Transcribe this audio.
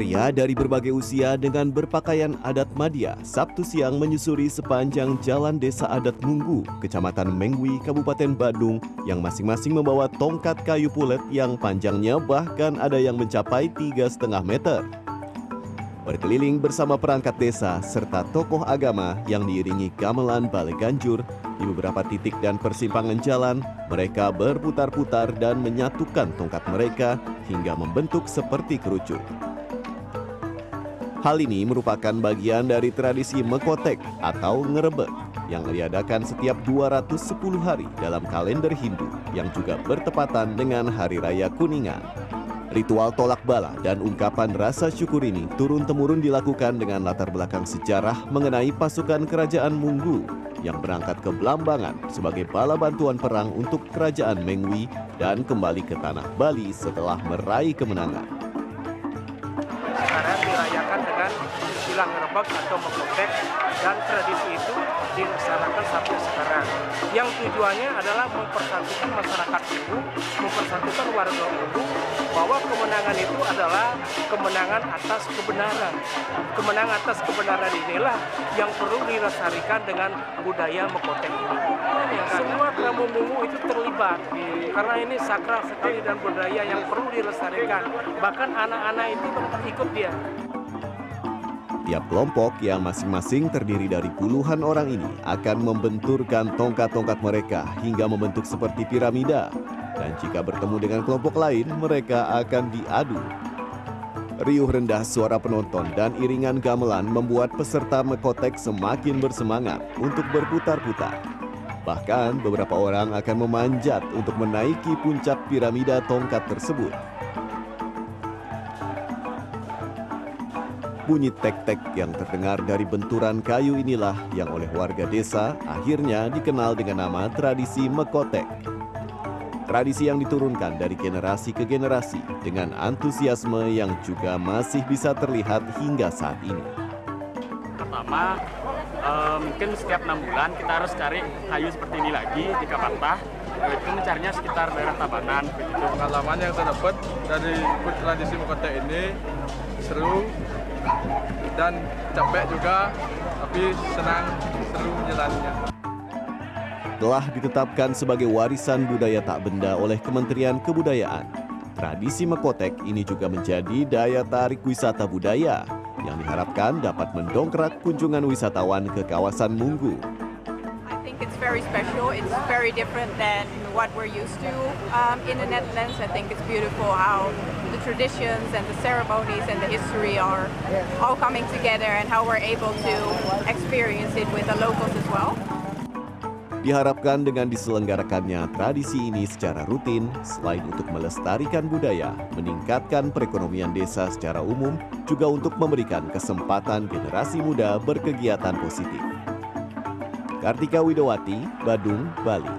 Pria dari berbagai usia dengan berpakaian adat Madya Sabtu siang menyusuri sepanjang jalan Desa Adat Munggu, Kecamatan Mengwi, Kabupaten Badung, yang masing-masing membawa tongkat kayu pulet yang panjangnya bahkan ada yang mencapai 3,5 meter. Berkeliling bersama perangkat desa serta tokoh agama yang diiringi gamelan Balai Ganjur, di beberapa titik dan persimpangan jalan, mereka berputar-putar dan menyatukan tongkat mereka hingga membentuk seperti kerucut. Hal ini merupakan bagian dari tradisi Mekotek atau ngerebek yang diadakan setiap 210 hari dalam kalender Hindu yang juga bertepatan dengan Hari Raya Kuningan. Ritual tolak bala dan ungkapan rasa syukur ini turun-temurun dilakukan dengan latar belakang sejarah mengenai pasukan kerajaan Munggu yang berangkat ke Blambangan sebagai bala bantuan perang untuk kerajaan Mengwi dan kembali ke tanah Bali setelah meraih kemenangan. Sekarang dirayakan dengan istilah ngerebek atau mekotek, dan tradisi itu dilaksanakan sampai sekarang. Yang tujuannya adalah mempersatukan masyarakat Munggu, mempersatukan warga Munggu, bahwa kemenangan itu adalah kemenangan atas kebenaran. Kemenangan atas kebenaran inilah yang perlu dilestarikan dengan budaya mekotek ini. Semua kaum Munggu itu terlibat, karena ini sakral sekali dan budaya yang perlu dilestarikan. Bahkan anak-anak itu ikut dia. Tiap kelompok yang masing-masing terdiri dari puluhan orang ini akan membenturkan tongkat-tongkat mereka hingga membentuk seperti piramida. Dan jika bertemu dengan kelompok lain, mereka akan diadu. Riuh rendah suara penonton dan iringan gamelan membuat peserta Mekotek semakin bersemangat untuk berputar-putar. Bahkan beberapa orang akan memanjat untuk menaiki puncak piramida tongkat tersebut. Bunyi tek-tek yang terdengar dari benturan kayu inilah yang oleh warga desa akhirnya dikenal dengan nama tradisi Mekotek. Tradisi yang diturunkan dari generasi ke generasi dengan antusiasme yang juga masih bisa terlihat hingga saat ini. Pertama, mungkin setiap 6 bulan kita harus cari kayu seperti ini lagi jika patah. Itu mencarinya sekitar daerah Tabanan. Begitu. Pengalaman yang saya dapat dari ikut tradisi Mekotek ini seru dan capek juga, tapi senang, seru menjalannya. Telah ditetapkan sebagai warisan budaya tak benda oleh Kementerian Kebudayaan. Tradisi Mekotek ini juga menjadi daya tarik wisata budaya yang diharapkan dapat mendongkrak kunjungan wisatawan ke kawasan Munggu. I think it's very special. It's very different than what we're used to in the Netherlands. I think it's beautiful how the traditions and the ceremonies and the history are all coming together and how we're able to experience it with the locals as well. Diharapkan dengan diselenggarakannya tradisi ini secara rutin, selain untuk melestarikan budaya, meningkatkan perekonomian desa secara umum, juga untuk memberikan kesempatan generasi muda berkegiatan positif. Kartika Widowati, Badung, Bali.